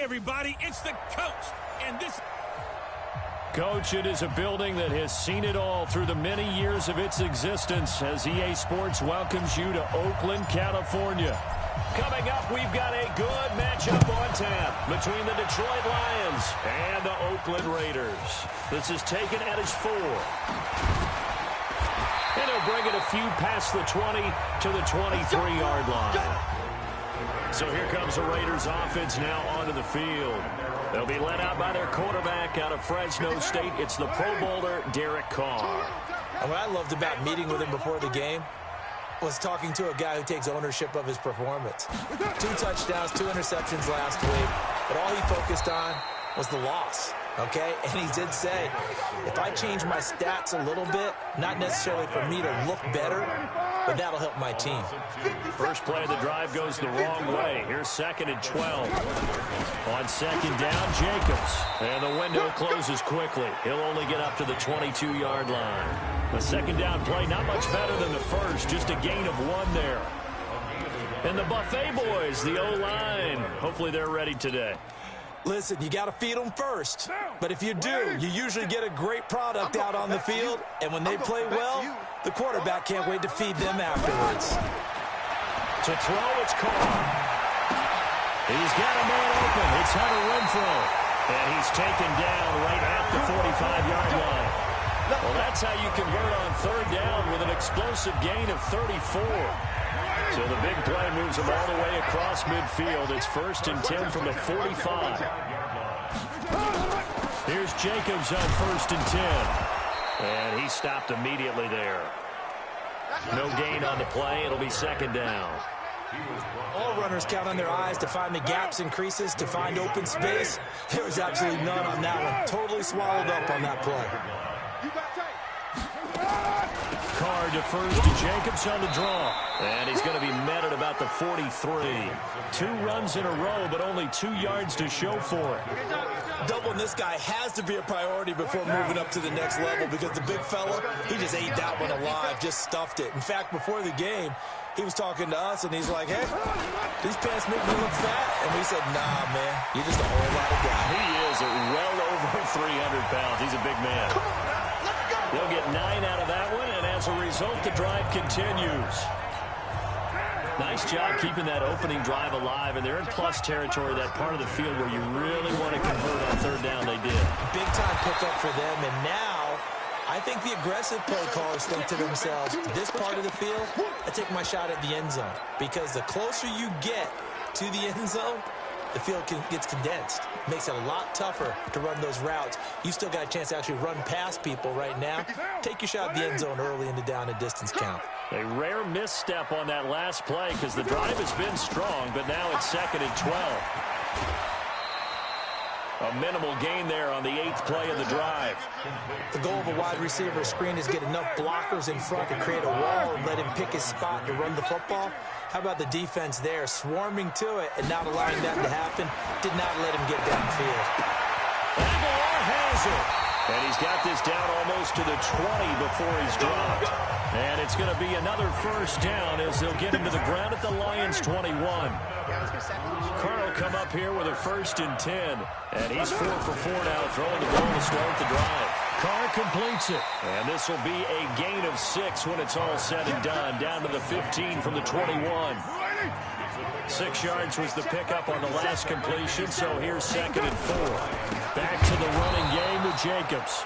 everybody, it's the coach, and this... Coach, it is a building that has seen it all through the many years of its existence as EA Sports welcomes you to Oakland, California. Coming up, we've got a good matchup on tap between the Detroit Lions and the Oakland Raiders. This is taken at his 4. And he'll bring it a few past the 20 to the 23-yard line. So here comes the Raiders offense now onto the field. They'll be led out by their quarterback out of Fresno State. It's the Pro Bowler, Derek Carr. And what I loved about meeting with him before the game was talking to a guy who takes ownership of his performance. 2 touchdowns, 2 interceptions last week, but all he focused on was the loss, okay? And he did say, if I change my stats a little bit, not necessarily for me to look better, but that'll help my team. First play of the drive goes the wrong way. Here's 2nd and 12. On 2nd down, Jacobs. And the window closes quickly. He'll only get up to the 22-yard line. The 2nd down play, not much better than the first, just a gain of 1 there. And the Buffet boys, the O-line, hopefully they're ready today. Listen, you got to feed them first. But if you do, you usually get a great product out on the field. And when they play well, the quarterback can't wait to feed them afterwards. To throw, it's Carr. He's got a man open. It's Hunter Renfrow. And he's taken down right at the 45-yard line. Well, that's how you convert on 3rd down with an explosive gain of 34. So the big play moves him all the way across midfield. It's 1st and 10 from the 45. Here's Jacobs on 1st and 10. And he stopped immediately there. No gain on the play. It'll be 2nd down. All runners count on their eyes to find the gaps and creases, to find open space. There was absolutely none on that one. Totally swallowed up on that play. Carr defers to Jacobs on the draw. And he's going to be met at about the 43. 2 runs in a row, but only 2 yards to show for it. Doubling this guy has to be a priority before moving up to the next level, because the big fella, he just ate that one alive, just stuffed it. In fact, before the game, he was talking to us, and he's like, hey, these pants make me look fat. And we said, nah, man, you're just a whole lot of guy. He is well over 300 pounds. He's a big man. They'll get 9 out of that one, and as a result, the drive continues. Nice job keeping that opening drive alive, and they're in plus territory, that part of the field where you really want to convert on 3rd down. They did. Big-time pickup for them, and now I think the aggressive play callers think to themselves, this part of the field, I take my shot at the end zone, because the closer you get to the end zone, the field gets condensed. It makes it a lot tougher to run those routes. You still got a chance to actually run past people right now. Take your shot at the end zone early in the down and distance count. A rare misstep on that last play because the drive has been strong, but now it's 2nd and 12. A minimal gain there on the 8th play of the drive. The goal of a wide receiver screen is get enough blockers in front to create a wall and let him pick his spot to run the football. How about the defense there, swarming to it and not allowing that to happen? Did not let him get downfield. Aguilar has it. And he's got this down almost to the 20 before he's dropped. And it's going to be another 1st down as they'll get him to the ground at the Lions' 21. Carr will come up here with a 1st and 10. And he's 4 for 4 now, throwing the ball to start the drive. Carr completes it. And this will be a gain of 6 when it's all said and done. Down to the 15 from the 21. 6 yards was the pickup on the last completion, so here's 2nd and 4. Back to the running game with Jacobs.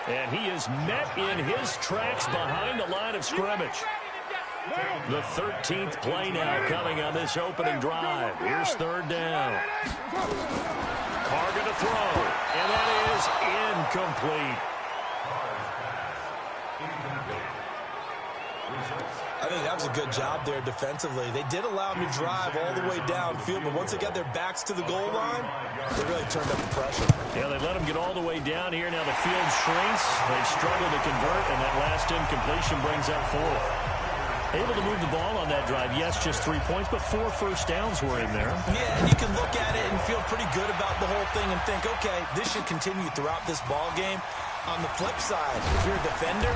And he is met in his tracks behind the line of scrimmage. The 13th play now coming on this opening drive. Here's 3rd down. Carr going to throw, and that is incomplete. I think that was a good job there defensively. They did allow him to drive all the way downfield, but once they got their backs to the goal line, they really turned up the pressure. Yeah, they let him get all the way down here. Now the field shrinks. They've struggled to convert, and that last incompletion brings up 4th. Able to move the ball on that drive. Yes, just 3 points, but 4 first downs were in there. Yeah, and you can look at it and feel pretty good about the whole thing and think, okay, this should continue throughout this ball game. On the flip side, if you're a defender,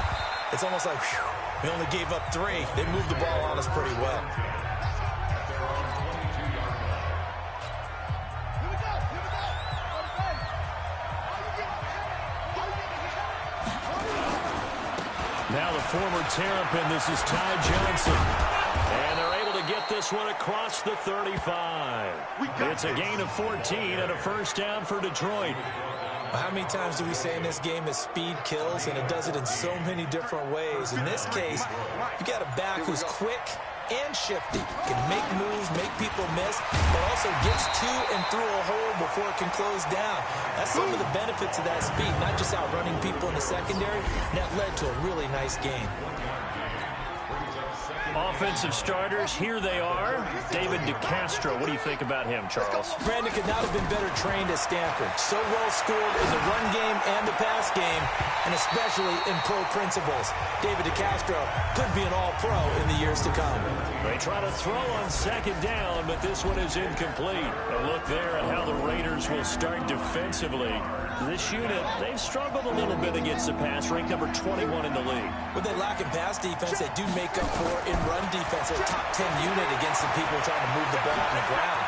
it's almost like, whew, we only gave up 3. They moved the ball on us pretty well. Now the former Terrapin, this is Ty Johnson. And they're able to get this one across the 35. It's a gain of 14 and a first down for Detroit. How many times do we say in this game that speed kills, and it does it in so many different ways? In this case, you got a back who's quick and shifty, can make moves, make people miss, but also gets to and through a hole before it can close down. That's some of the benefits of that speed, not just outrunning people in the secondary. That led to a really nice game. Offensive starters, here they are. David DeCastro, what do you think about him, Charles? Brandon could not have been better trained at Stanford. So well schooled in the run game and the pass game, and especially in pro principles. David DeCastro could be an all-pro in the years to come. They try to throw on second down, but this one is incomplete. A look there at how the Raiders will start defensively. This unit, they've struggled a little bit against the pass, ranked number 21 in the league. What they lack in pass defense, they do make up for in run defense. They're a top 10 unit against the people trying to move the ball on the ground.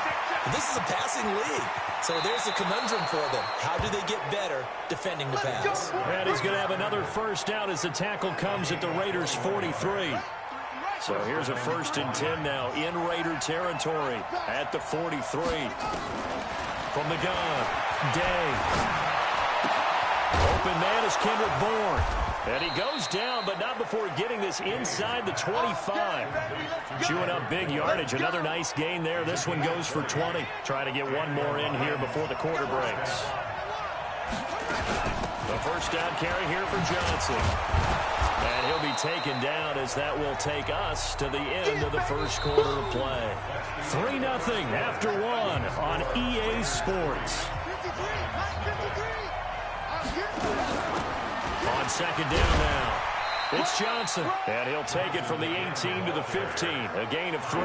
But this is a passing league, so there's a conundrum for them. How do they get better defending the pass? And he's going to have another first down as the tackle comes at the Raiders' 43. So here's a 1st and 10 now in Raider territory at the 43. From the gun, Day. Open man is Kendrick Bourne. And he goes down, but not before getting this inside the 25. Chewing up big yardage. Another nice gain there. This one goes for 20. Trying to get one more in here before the quarter breaks. The first down carry here for Johnson. And he'll be taken down as that will take us to the end of the first quarter of play. 3-0 after one on EA Sports. On second down now, it's Johnson, and he'll take it from the 18 to the 15, a gain of 3.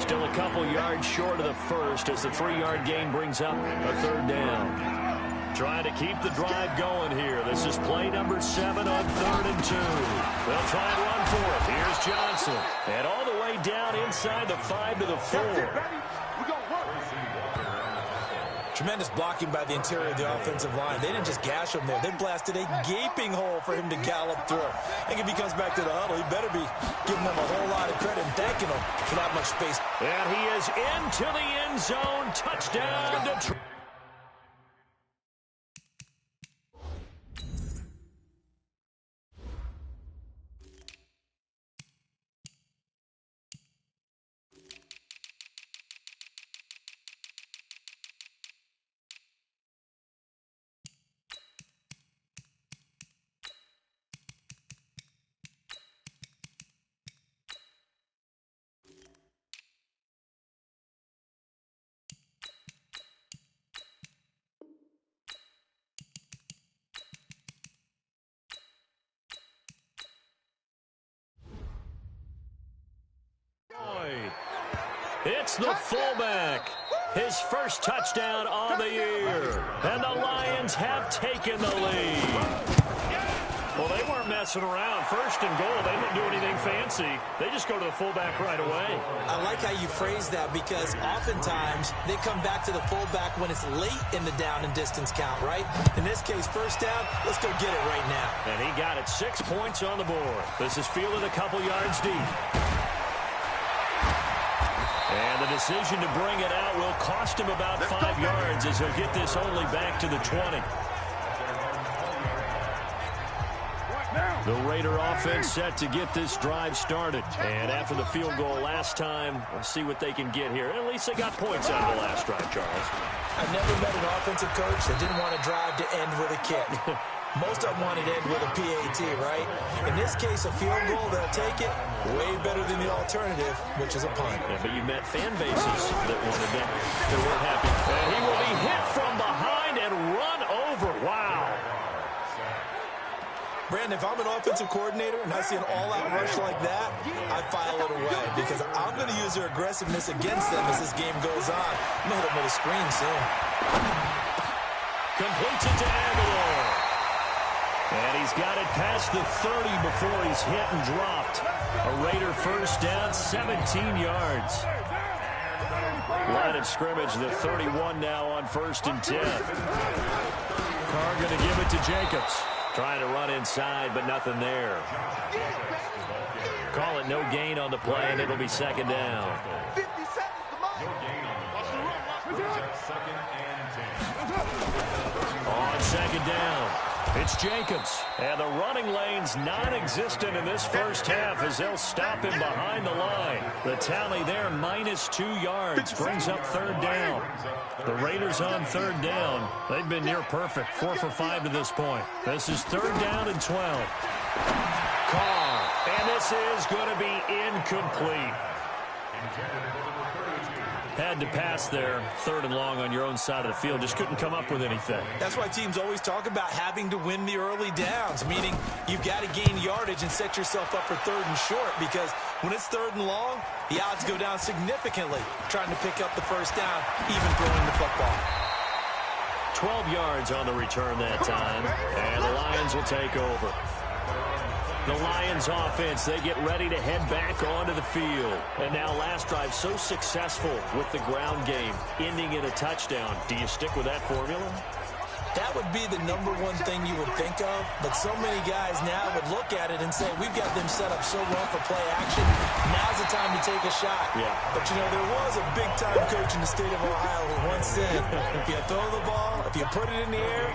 Still a couple yards short of the first as the 3-yard gain brings up a 3rd down. Trying to keep the drive going here. This is play number 7 on 3rd and 2. They'll try and run for it. Here's Johnson, and all the way down inside the 5 to the 4. Tremendous blocking by the interior of the offensive line. They didn't just gash him there. They blasted a gaping hole for him to gallop through. I think if he comes back to the huddle, he better be giving them a whole lot of credit and thanking them for that much space. And he is into the end zone. Touchdown, Detroit. It's the fullback. His first touchdown on the year. And the Lions have taken the lead. Well, they weren't messing around. 1st and goal. They didn't do anything fancy. They just go to the fullback right away. I like how you phrase that because oftentimes they come back to the fullback when it's late in the down and distance count, right? In this case, 1st down, let's go get it right now. And he got it. 6 points on the board. This is fielded a couple yards deep. And the decision to bring it out will cost him about 5 yards as he'll get this only back to the 20. The Raider offense set to get this drive started. And after the field goal last time, we'll see what they can get here. At least they got points out of the last drive, Charles. I've never met an offensive coach that didn't want to drive to end with a kick. Most of them wanted to end with a PAT, right? In this case, a field goal, they'll take it way better than the alternative, which is a punt. Yeah, but you met fan bases that wanted that. They weren't happy. And he will be hit from behind and run over. Wow. Brandon, if I'm an offensive coordinator and I see an all-out rush like that, I file it away because I'm going to use their aggressiveness against them as this game goes on. I'm going to hit them with a screen soon. Completes it to Aguilar. And he's got it past the 30 before he's hit and dropped. A Raider first down, 17 yards. Line of scrimmage, the 31 now on 1st and 10. Carr going to give it to Jacobs. Trying to run inside, but nothing there. Call it no gain on the play, and it'll be second down. 50 seconds to mine. On second down, it's Jacobs. And the running lane's non-existent in this first half as they'll stop him behind the line. The tally there, -2 yards, brings up third down. The Raiders on third down. They've been near perfect, 4 for 5 to this point. This is third down and 12. Carr, and this is going to be incomplete. Had to pass there, third and long on your own side of the field. Just couldn't come up with anything. That's why teams always talk about having to win the early downs, meaning you've got to gain yardage and set yourself up for third and short, because when it's third and long, the odds go down significantly trying to pick up the first down, even throwing the football. 12 yards on the return that time, and the Lions will take over. The Lions offense, they get ready to head back onto the field. And now last drive so successful with the ground game, ending in a touchdown. Do you stick with that formula? That would be the number one thing you would think of, but so many guys now would look at it and say, we've got them set up so well for play action. Now's the time to take a shot. Yeah. But, you know, there was a big-time coach in the state of Ohio who once said, if you throw the ball, if you put it in the air,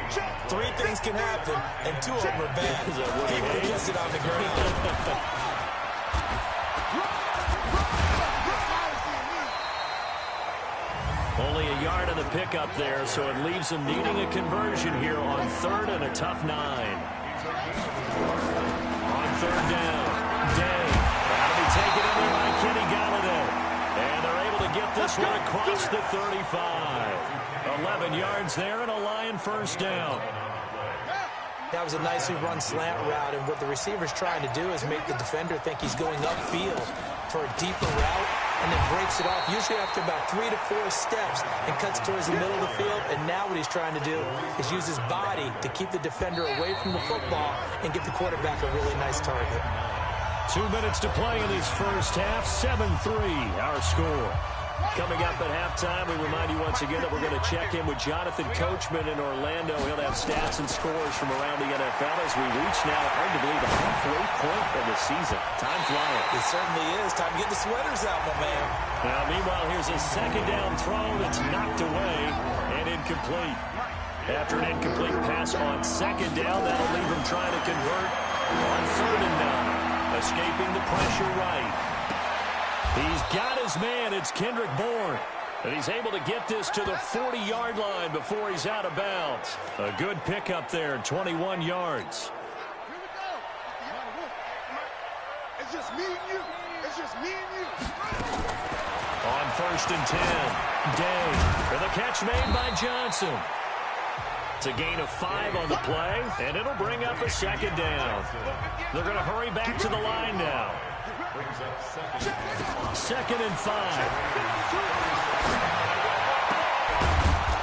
3 things can happen, and 2 of them are bad. He would have kissed it on the ground. Only a yard on the pickup there, so it leaves them needing a conversion here on third and a tough 9. On third down, Day. That'll be taken in there by Kenny Galladay. And they're able to get this one across the 35. 11 yards there and a Lion first down. That was a nicely run slant route, and what the receiver's trying to do is make the defender think he's going upfield for a deeper route, and then breaks it off, usually after about 3 to 4 steps, and cuts towards the middle of the field. And now what he's trying to do is use his body to keep the defender away from the football and get the quarterback a really nice target. 2 minutes to play in this first half, 7-3 our score. Coming up at halftime, we remind you once again that we're going to check in with Jonathan Coachman in Orlando. He'll have stats and scores from around the NFL as we reach now, hard to believe, the halfway point of the season. Time flying. It certainly is. Time to get the sweaters out, my man. Now, meanwhile, here's a second down throw that's knocked away and incomplete. After an incomplete pass on second down, that'll leave him trying to convert on third and 9. Escaping the pressure right. He's got his man. It's Kendrick Bourne. And he's able to get this to the 40-yard line before he's out of bounds. A good pickup there, 21 yards. Here we go. It's just me and you. It's just me and you. On first and 10, Day. For the catch made by Johnson. It's a gain of 5 on the play, and it'll bring up a second down. They're going to hurry back to the line now. Second and 5.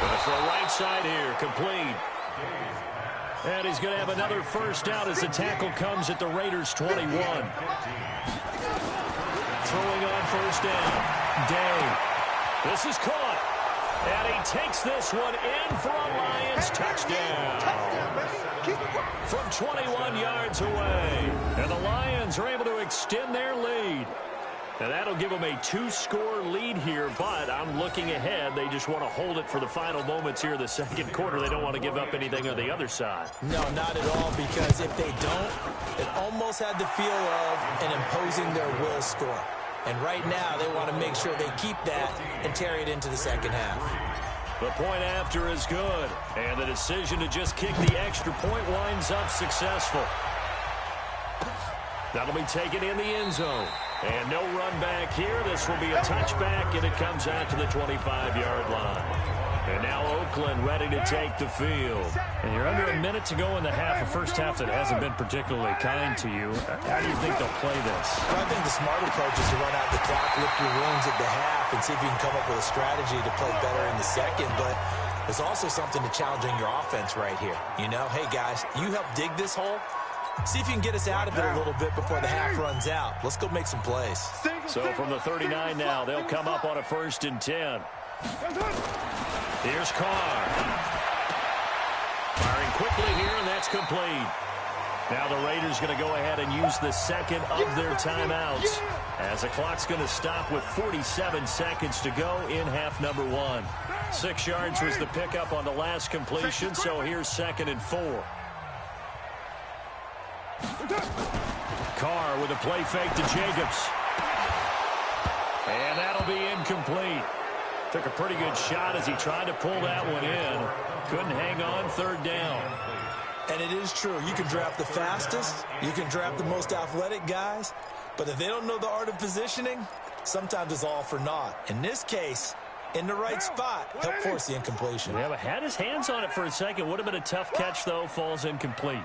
Going to throw right side here, complete. And he's going to have another first down as the tackle comes at the Raiders' 21. Throwing on first down, Day. This is caught. And he takes this one in for a Lions touchdown. From 21 yards away. And the Lions are able to extend their lead. And that'll give them a 2-score lead here, but I'm looking ahead. They just want to hold it for the final moments here in the second quarter. They don't want to give up anything on the other side. No, not at all, because if they don't, it almost had the feel of an imposing their will score. And right now, they want to make sure they keep that and carry it into the second half. The point after is good, and the decision to just kick the extra point winds up successful. That'll be taken in the end zone. And no run back here. This will be a touchback, and it comes out to the 25-yard line. And now Oakland ready to take the field. And you're under a minute to go in the half, a first half that hasn't been particularly kind to you. How do you think they'll play this? Well, I think the smart approach is to run out the clock, lick your wounds at the half, and see if you can come up with a strategy to play better in the second. But there's also something to challenging your offense right here. You know, hey, guys, you help dig this hole. See if you can get us out of it a little bit before the half runs out. Let's go make some plays. So from the 39 now, they'll come up on a first and 10. Here's Carr. Firing quickly here, and that that's complete. Now the Raiders going to go ahead and use the second of their timeouts as the clock's going to stop with 47 seconds to go in half number one. 6 yards was the pickup on the last completion, so here's 2nd and 4. Carr with a play fake to Jacobs. And that'll be incomplete. Took a pretty good shot as he tried to pull that one in. Couldn't hang on, 3rd down. And it is true. You can draft the fastest. You can draft the most athletic guys. But if they don't know the art of positioning, sometimes it's all for naught. In this case, in the right spot, help force the incompletion. Yeah, but had his hands on it for a second. Would have been a tough catch, though. Falls incomplete.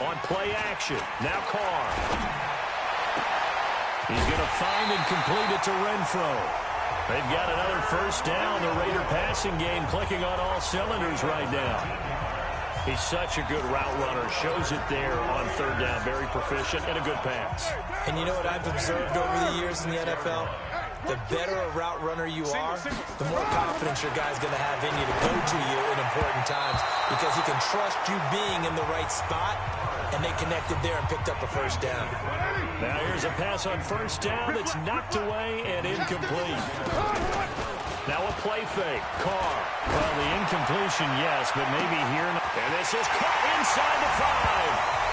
On play action. Now Carr. He's going to find and complete it to Renfro. They've got another 1st down. The Raider passing game clicking on all cylinders right now. He's such a good route runner. Shows it there on 3rd down. Very proficient and a good pass. And you know what I've observed over the years in the NFL? The better a route runner you are, the more confidence your guy's going to have in you to go to you in important times because he can trust you being in the right spot, and they connected there and picked up a 1st down. Now here's a pass on 1st down that's knocked away and incomplete. Now a play fake. Carr. Well, the incompletion, yes, but maybe here. And this is caught inside the 5.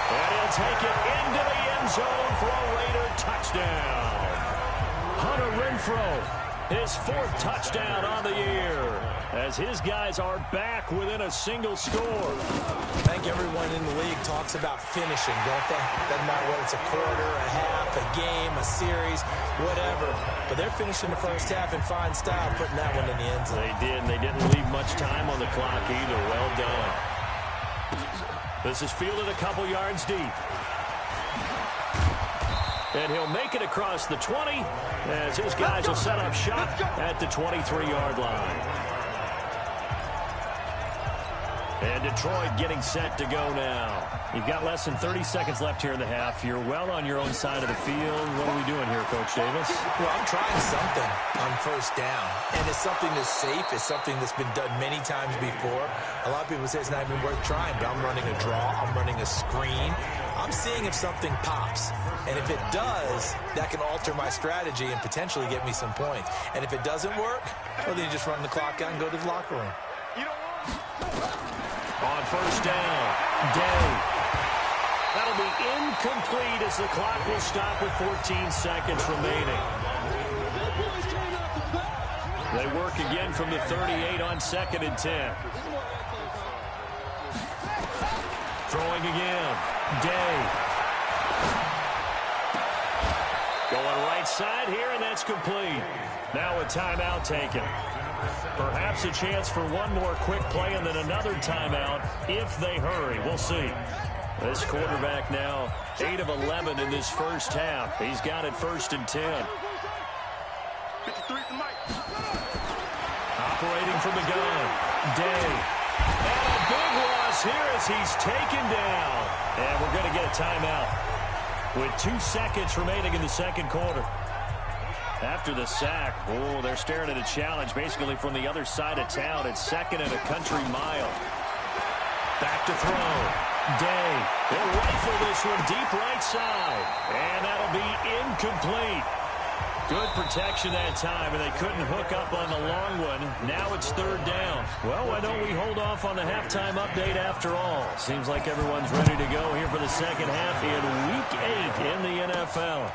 And he'll take it into the end zone for a Raider touchdown. Hunter Renfro, his 4th touchdown on the year, as his guys are back within a single score. I think everyone in the league talks about finishing, don't they? Doesn't matter whether it's a quarter, a half, a game, a series, whatever. But they're finishing the 1st half in fine style, putting that one in the end zone. They did, and they didn't leave much time on the clock either. Well done. This is fielded a couple yards deep. And he'll make it across the 20 as his guys will set up shop at the 23-yard line. And Detroit getting set to go now. You've got less than 30 seconds left here in the half. You're well on your own side of the field. What are we doing here, Coach Davis? Well, I'm trying something on 1st down. And it's something that's safe. It's something that's been done many times before. A lot of people say it's not even worth trying, but I'm running a draw. I'm running a screen. I'm seeing if something pops. And if it does, that can alter my strategy and potentially get me some points. And if it doesn't work, well, then you just run the clock out and go to the locker room. On 1st down, Day. That'll be incomplete as the clock will stop with 14 seconds remaining. They work again from the 38 on 2nd and 10. Throwing again. Day. Going right side here, and that's complete. Now a timeout taken. Perhaps a chance for one more quick play and then another timeout if they hurry. We'll see. This quarterback now 8 of 11 in this 1st half. He's got it 1st and 10. Operating from the gun. Day. And a big loss here as he's taken down. And we're going to get a timeout with 2 seconds remaining in the 2nd quarter. After the sack, oh, they're staring at a challenge basically from the other side of town. It's 2nd and a country mile. Back to throw. Day. They'll rifle this one deep right side. And that'll be incomplete. Good protection that time, and they couldn't hook up on the long one. Now it's 3rd down. Well, why don't we hold off on the halftime update after all? Seems like everyone's ready to go here for the 2nd half in Week 8 in the NFL.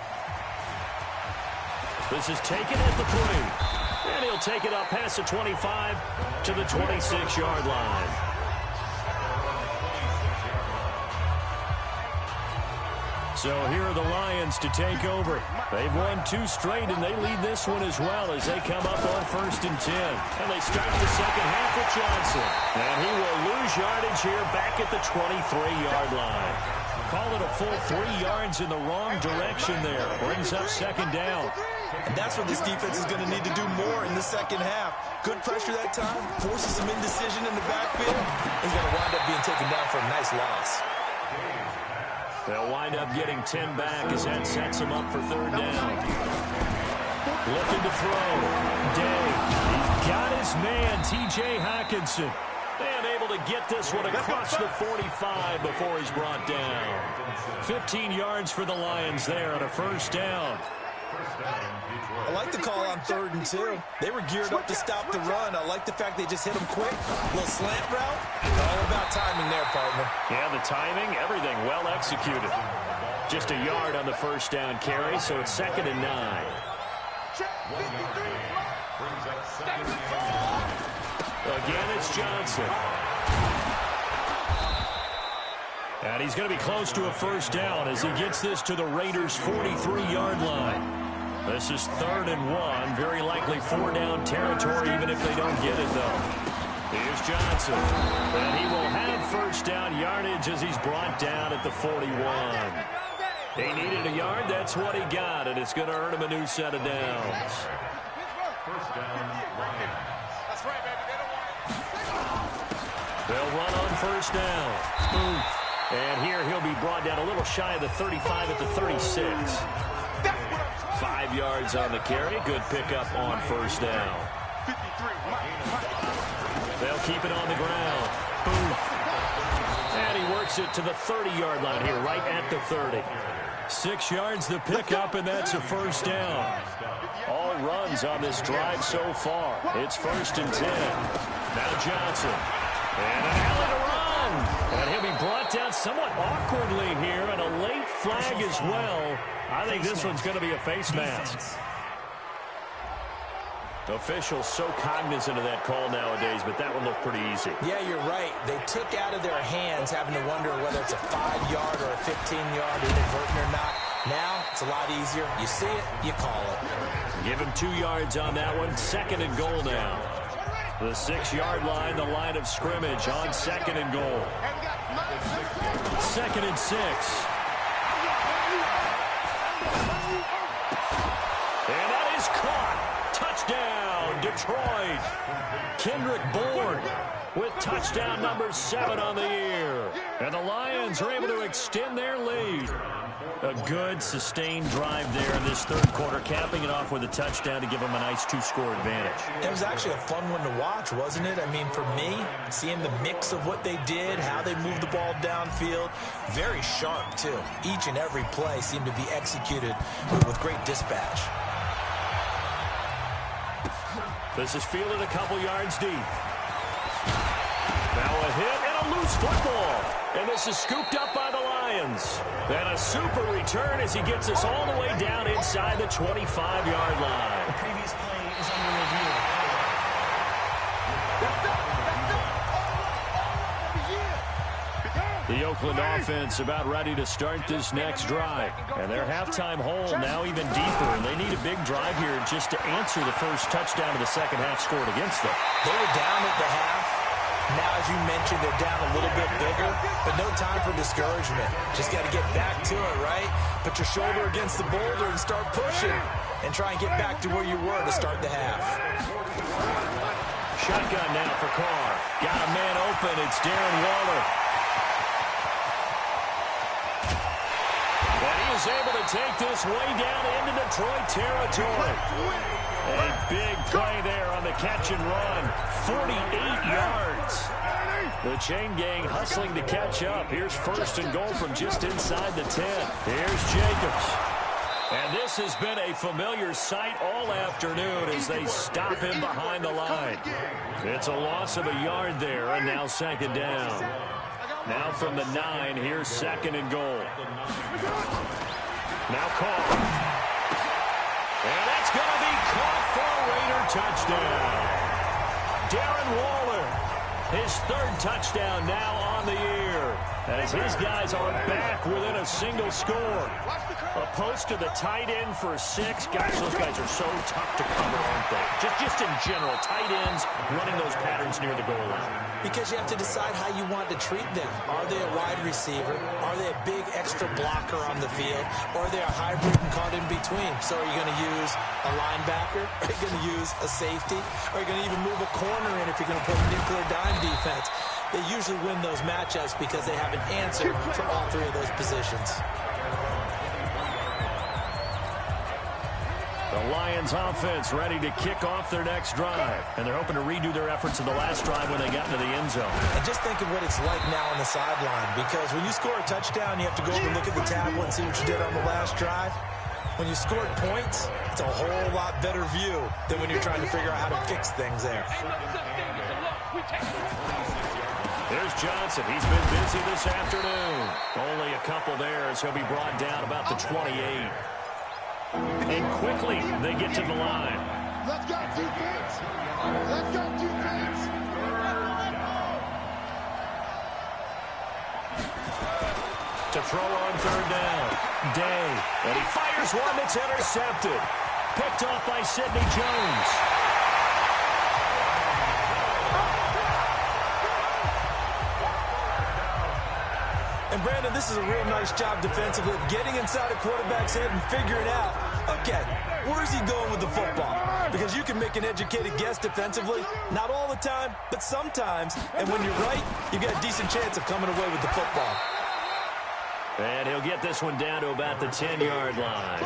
This is taken at the 3. And he'll take it up past the 25 to the 26-yard line. So here are the Lions to take over. They've won 2 straight, and they lead this one as well as they come up on 1st and 10. And they start the 2nd half with Johnson. And he will lose yardage here back at the 23-yard line. Call it a full 3 yards in the wrong direction there. Brings up 2nd down. And that's what this defense is going to need to do more in the 2nd half. Good pressure that time, forces some indecision in the backfield. He's going to wind up being taken down for a nice loss. They'll wind up getting 10 back as that sets them up for 3rd down. Looking to throw. Day. He's got his man, T.J. Hockenson. And able to get this one across the 45 before he's brought down. 15 yards for the Lions there on a first down. I like the call on 3rd and 2. They were geared up to stop the run. I like the fact they just hit them quick. A little slant route. All about timing there, partner. Yeah, the timing, everything well executed. Just a yard on the first down carry, so it's 2nd and 9. Again, it's Johnson. And he's going to be close to a first down as he gets this to the Raiders' 43-yard line. This is 3rd and 1. Very likely 4-down territory, even if they don't get it, though. Here's Johnson. And he will have first down yardage as he's brought down at the 41. He needed a yard. That's what he got, and it's going to earn him a new set of downs. First down, Lions. That's right, baby. They don't want it. They'll run on first down. Oof. And here he'll be brought down a little shy of the 35 at the 36. 5 yards on the carry. Good pickup on first down. They'll keep it on the ground. Oof. And he works it to the 30-yard line here, right at the 30. 6 yards the pickup, and that's a first down. All runs on this drive so far. It's 1st and 10. Now Johnson. And an alley to run. And he'll be brought down somewhat awkwardly here, and a late flag as well. I think this one's going to be a face mask. Officials so cognizant of that call nowadays, but that one looked pretty easy. Yeah, you're right. They took out of their hands having to wonder whether it's a 5-yard or a 15-yard, inadvertent or not. Now, it's a lot easier. You see it, you call it. Give him 2 yards on that one. 2nd and goal now. The 6-yard line, the line of scrimmage on 2nd and goal. 2nd and 6. And that is caught. Touchdown, Detroit. Kendrick Bourne with touchdown number 7 on the year. And the Lions are able to extend their lead. A good, sustained drive there in this 3rd quarter, capping it off with a touchdown to give them a nice 2-score advantage. It was actually a fun one to watch, wasn't it? I mean, for me, seeing the mix of what they did, how they moved the ball downfield, very sharp, too. Each and every play seemed to be executed with great dispatch. This is fielded a couple yards deep. Now a hit and a loose football. And this is scooped up by the Lions. And a super return as he gets us all the way down inside the 25-yard line. The previous play is under review. The Oakland offense about ready to start this next drive. And their halftime hole now even deeper. And they need a big drive here just to answer the first touchdown of the second half scored against them. They were down at the half. Now, as you mentioned, they're down a little bit bigger, but no time for discouragement. Just got to get back to it, right? Put your shoulder against the boulder and start pushing and try and get back to where you were to start the half. Shotgun now for Carr. Got a man open. It's Darren Waller. And he is able to take this way down into Detroit territory. A big play there on the catch and run. 48 yards. The chain gang hustling to catch up. Here's 1st and goal from just inside the 10. Here's Jacobs. And this has been a familiar sight all afternoon as they stop him behind the line. It's a loss of a yard there, and now 2nd down. Now from the 9, here's 2nd and goal. Now Carr. And that's going to be caught for a Raider touchdown. Darren Waller, his 3rd touchdown now on the year, as his guys are back within a single score. A post to the tight end for 6. Gosh, those guys are so tough to cover, aren't they? Just in general, tight ends running those patterns near the goal line. Because you have to decide how you want to treat them. Are they a wide receiver? Are they a big extra blocker on the field? Or are they a hybrid and caught in between? So are you going to use a linebacker? Are you going to use a safety? Are you going to even move a corner in if you're going to play nickel or dime defense? They usually win those matchups because they have an answer for all 3 of those positions. The Lions offense ready to kick off their next drive. And they're hoping to redo their efforts in the last drive when they got into the end zone. And just think of what it's like now on the sideline, because when you score a touchdown, you have to go over and look at the tablet and see what you did on the last drive. When you scored points, it's a whole lot better view than when you're trying to figure out how to fix things there. There's Johnson. He's been busy this afternoon. Only a couple there as he'll be brought down about the 28. And quickly, they get to the line. Let's go defense. Let's go defense. To throw on third down. Day. And he fires one that's intercepted. Picked off by Sidney Jones. And Brandon, this is a real nice job defensively of getting inside a quarterback's head and figuring out, okay, where's he going with the football? Because you can make an educated guess defensively, not all the time, but sometimes. And when you're right, you've got a decent chance of coming away with the football. And he'll get this one down to about the 10-yard line.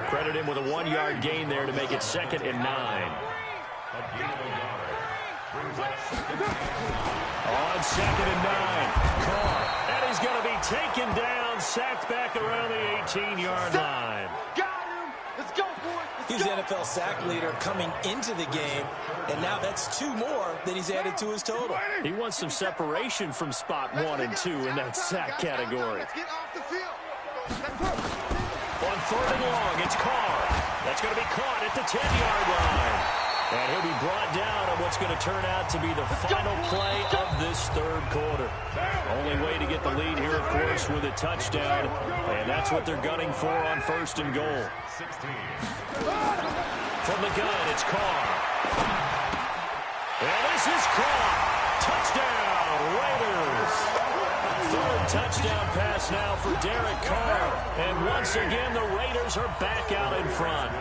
Credit him with a 1-yard gain there to make it 2nd and 9. On 2nd and 9, Carr. And he's going to be taken down, sacked back around the 18-yard line. Got him. Let's go, boys. He's the NFL sack leader coming into the game, and now that's 2 more that he's added to his total. He wants some separation from spot 1 and 2 in that sack category. Let's get off the field. On 3rd and long, it's Carr. That's going to be caught at the 10-yard line. And he'll be brought down on what's going to turn out to be the final play of this 3rd quarter. Only way to get the lead here, of course, with a touchdown. And that's what they're gunning for on 1st and goal. From the gun, it's Carr. And this is Carr. Touchdown, Raiders. 3rd touchdown pass now for Derek Carr. And once again, the Raiders are back out in front.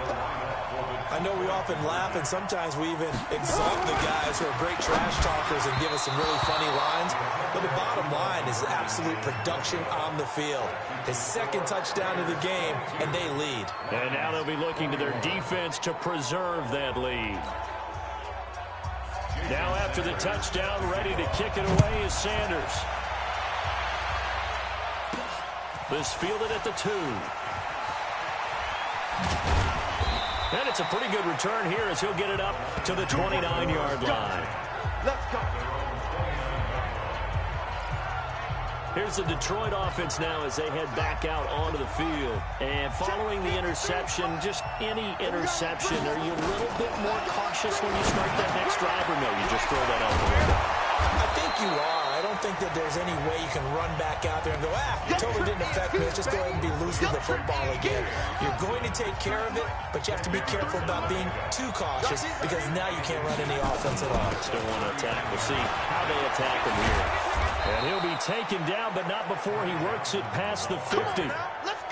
I know we often laugh, and sometimes we even exalt the guys who are great trash talkers and give us some really funny lines. But the bottom line is absolute production on the field. His 2nd touchdown of the game, and they lead. And now they'll be looking to their defense to preserve that lead. Now after the touchdown, ready to kick it away is Sanders. This fielded at the 2. And it's a pretty good return here as he'll get it up to the 29-yard line. Let's go. Here's the Detroit offense now as they head back out onto the field. And following the interception, just any interception, are you a little bit more cautious when you start that next drive, or no, you just throw that out the window? I think you are. I don't think that there's any way you can run back out there and go, it totally didn't affect me. Let's just go ahead and be loose with the football again. You're going to take care of it, but you have to be careful about being too cautious because now you can't run any offense at all. Still want to attack. We'll see how they attack him here. And he'll be taken down, but not before he works it past the 50.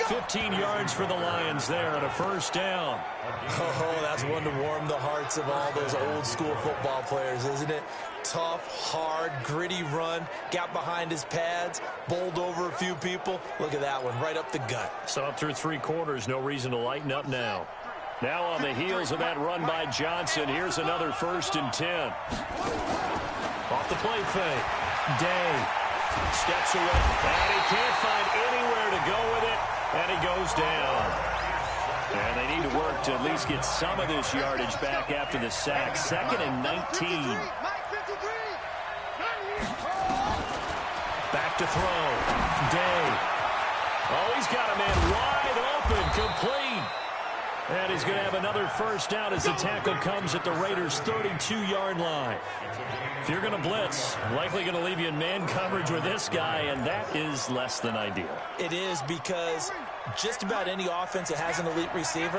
15 yards for the Lions there on a 1st down. Oh, that's one to warm the hearts of all those old-school football players, isn't it? Tough, hard, gritty run, got behind his pads, bowled over a few people. Look at that one, right up the gut. So up through 3 quarters, no reason to lighten up now. Now on the heels of that run by Johnson, here's another 1st and 10. Off the play fake. Day steps away, and he can't find anywhere to go with it, and he goes down. And they need to work to at least get some of this yardage back after the sack. 2nd and 19. Back to throw. Day. Oh, he's got a man wide open, complete. And he's going to have another 1st down as the tackle comes at the Raiders' 32-yard line. If you're going to blitz, likely going to leave you in man coverage with this guy, and that is less than ideal. It is, because just about any offense that has an elite receiver,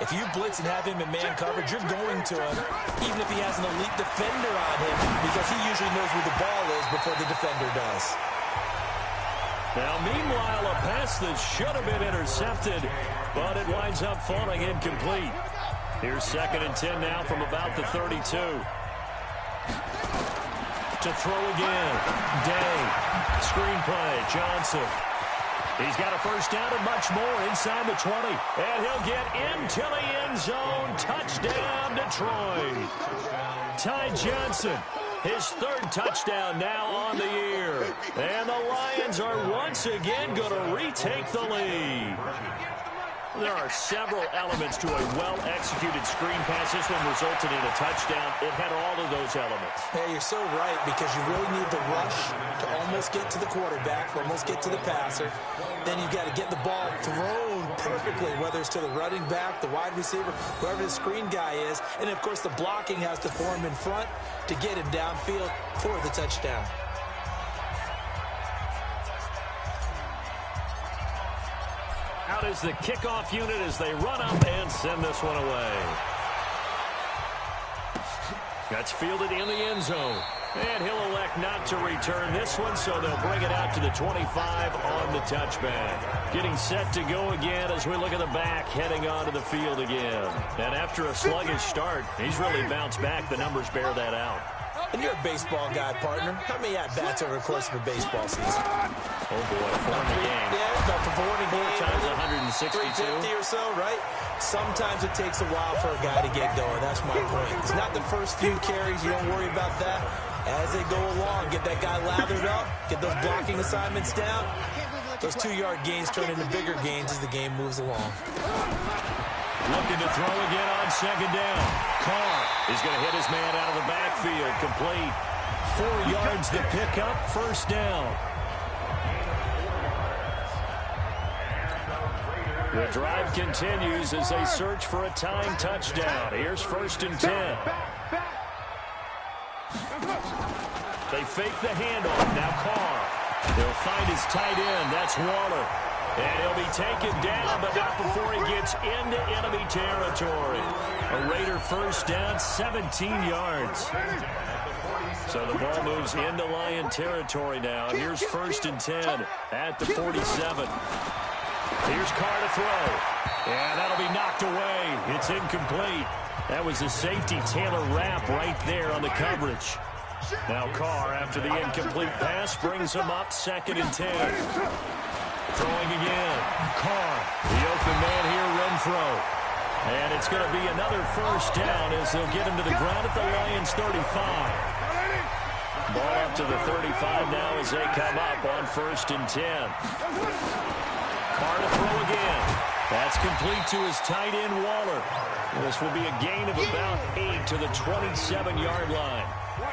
if you blitz and have him in man coverage, you're going to him, even if he has an elite defender on him, because he usually knows where the ball is before the defender does. Now, meanwhile, a pass that should have been intercepted, but it winds up falling incomplete. Here's 2nd and 10 now from about the 32. To throw again. Day. Screenplay. Johnson. He's got a first down and much more inside the 20. And he'll get into the end zone. Touchdown, Detroit. Ty Johnson, his third touchdown now on the year. And the Lions are once again going to retake the lead. There are several elements to a well-executed screen pass. This one resulted in a touchdown. It had all of those elements. Yeah, you're so right, because you really need the rush to almost get to the quarterback, almost get to the passer. Then you've got to get the ball thrown perfectly, whether it's to the running back, the wide receiver, whoever the screen guy is. And, of course, the blocking has to form in front to get him downfield for the touchdown. Out is the kickoff unit as they run up and send this one away. That's fielded in the end zone. And he'll elect not to return this one, so they'll bring it out to the 25 on the touchback. Getting set to go again as we look at the back, heading onto the field again. And after a sluggish start, he's really bounced back. The numbers bear that out. And you're a baseball guy, partner. How many at-bats over the course of a baseball season? Oh, boy, 4 in the game. Yeah, about 4 in a game. 4 times 162. 350 or so, right? Sometimes it takes a while for a guy to get going. That's my point. It's not the first few carries. You don't worry about that. As they go along, get that guy lathered up, get those blocking assignments down. Those 2-yard gains turn into bigger gains as the game moves along. Looking to throw again on second down. Carr is going to hit his man out of the backfield. Complete. 4 yards to pick up. First down. The drive continues as they search for a tying touchdown. Here's 1st and 10. They fake the handoff. Now Carr. He'll find his tight end. That's Waller. And he'll be taken down, but not before he gets into enemy territory. A Raider first down, 17 yards. So the ball moves into Lion territory now. And here's 1st and 10 at the 47. Here's Carr to throw. And that'll be knocked away. It's incomplete. That was a safety Taylor Rapp right there on the coverage. Now Carr, after the incomplete pass, brings him up 2nd and 10. Throwing again. Carr, the open man here, Renfro. And it's going to be another first down as they'll get him to the ground at the Lions 35. Ball up to the 35 now as they come up on 1st and 10. Carr to throw again. That's complete to his tight end, Waller. This will be a gain of about 8 to the 27-yard line.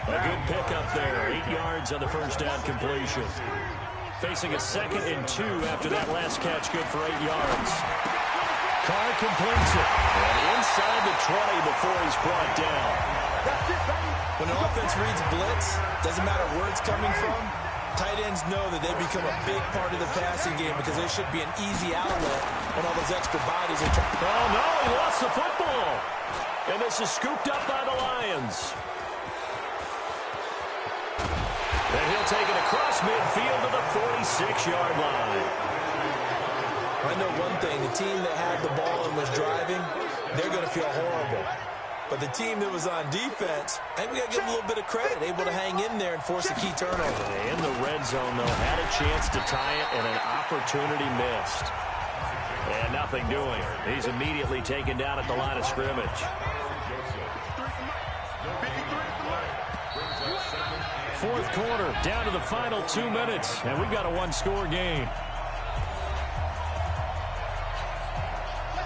A good pickup there. 8 yards on the first down completion. Facing a 2nd and 2 after that last catch, good for 8 yards. Carr completes it. And inside the 20 before he's brought down. When an offense reads blitz, doesn't matter where it's coming from, tight ends know that they become a big part of the passing game because there should be an easy outlet when all those extra bodies are trying. Oh, no, he lost the football. And this is scooped up by the Lions. And he'll take it across midfield to the 46-yard line. I know one thing. The team that had the ball and was driving, they're going to feel horrible. But the team that was on defense, I think we got to give them a little bit of credit, able to hang in there and force a key turnover. In the red zone, though, had a chance to tie it and an opportunity missed. And nothing doing. He's immediately taken down at the line of scrimmage. Fourth quarter, down to the final 2 minutes, and we've got a one-score game.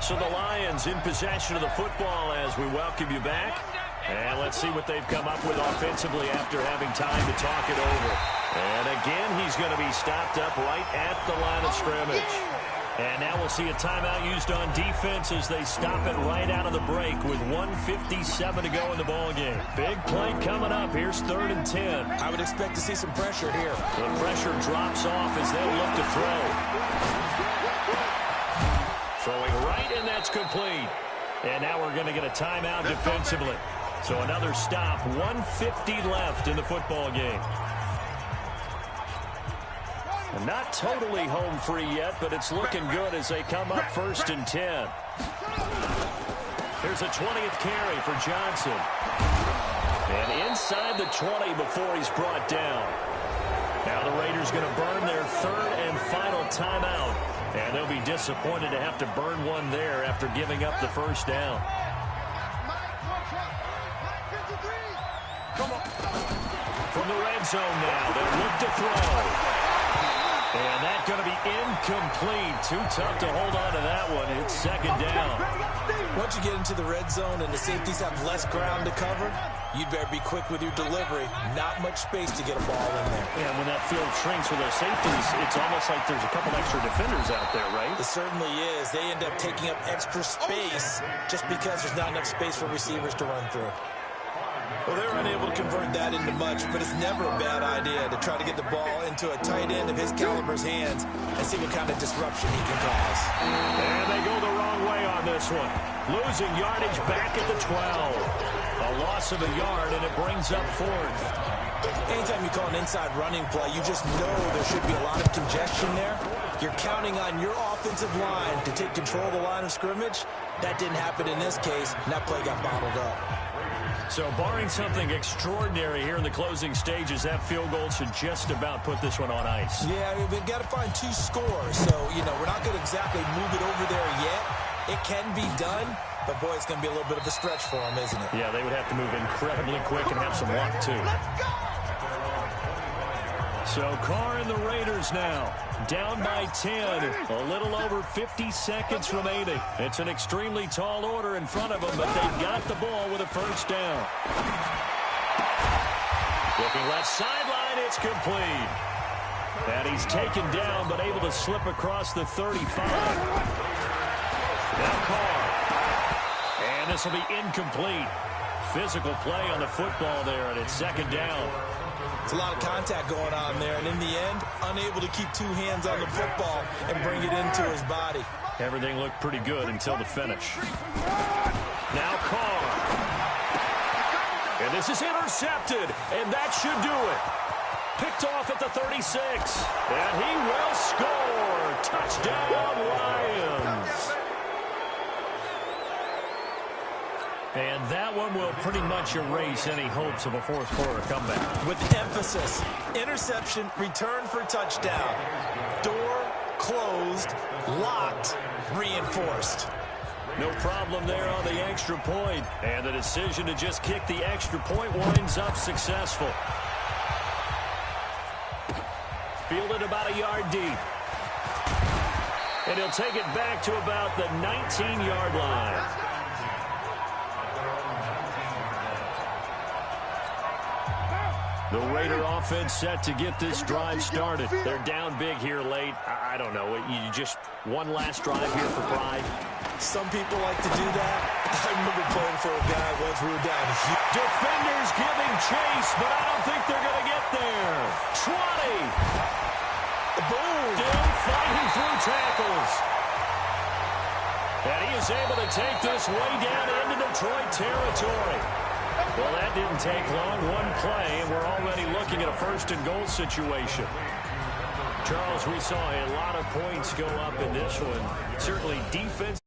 So the Lions in possession of the football as we welcome you back. And let's see what they've come up with offensively after having time to talk it over. And again, he's going to be stopped up right at the line of scrimmage. And now we'll see a timeout used on defense as they stop it right out of the break with 1:57 to go in the ballgame. Big play coming up. Here's 3rd and 10. I would expect to see some pressure here. The pressure drops off as they'll look to throw. Throwing right, and that's complete. And now we're going to get a timeout defensively. So another stop. 1:50 left in the football game. Not totally home free yet, but it's looking good as they come up 1st and 10. Here's a 20th carry for Johnson. And inside the 20 before he's brought down. Now the Raiders going to burn their third and final timeout. And they'll be disappointed to have to burn one there after giving up the first down. From the red zone now, they'll look to throw. And that's going to be incomplete. Too tough to hold on to that one. It's second down. Once you get into the red zone and the safeties have less ground to cover, you'd better be quick with your delivery. Not much space to get a ball in there. Yeah, when that field shrinks with those safeties, it's almost like there's a couple extra defenders out there, right? It certainly is. They end up taking up extra space just because there's not enough space for receivers to run through. Well, they're unable to convert that into much, but it's never a bad idea to try to get the ball into a tight end of his caliber's hands and see what kind of disruption he can cause. And they go the wrong way on this one. Losing yardage back at the 12. A loss of a yard, and it brings up fourth. Anytime you call an inside running play, you just know there should be a lot of congestion there. You're counting on your offensive line to take control of the line of scrimmage. That didn't happen in this case, and that play got bottled up. So barring something extraordinary here in the closing stages, that field goal should just about put this one on ice. Yeah, we've got to find 2 scores. So, we're not going to exactly move it over there yet. It can be done, but, boy, it's going to be a little bit of a stretch for them, isn't it? Yeah, they would have to move incredibly quick and have some luck, too. So Carr and the Raiders now down by 10. A little over 50 seconds remaining. It's an extremely tall order in front of them, but they've got the ball with a first down. Looking left sideline, it's complete. And he's taken down, but able to slip across the 35. Now Carr. And this will be incomplete. Physical play on the football there, and it's second down. It's a lot of contact going on there, and in the end, unable to keep 2 hands on the football and bring it into his body. Everything looked pretty good until the finish. Now Carr. And this is intercepted, and that should do it. Picked off at the 36, and he will score. Touchdown, Lions. And that one will pretty much erase any hopes of a fourth quarter comeback. With emphasis, interception, return for touchdown. Door closed, locked, reinforced. No problem there on the extra point. And the decision to just kick the extra point winds up successful. Fielded about a yard deep. And he'll take it back to about the 19-yard line. The Raider offense set to get this drive started. They're down big here late. I don't know. You just one last drive here for pride. Some people like to do that. I remember playing for a guy once we were down. Defenders giving chase, but I don't think they're going to get there. 20. Boom. Still fighting through tackles. And he is able to take this way down into Detroit territory. Well, that didn't take long. One play, and we're already looking at a first-and-goal situation. Charles, we saw a lot of points go up in this one. Certainly defense.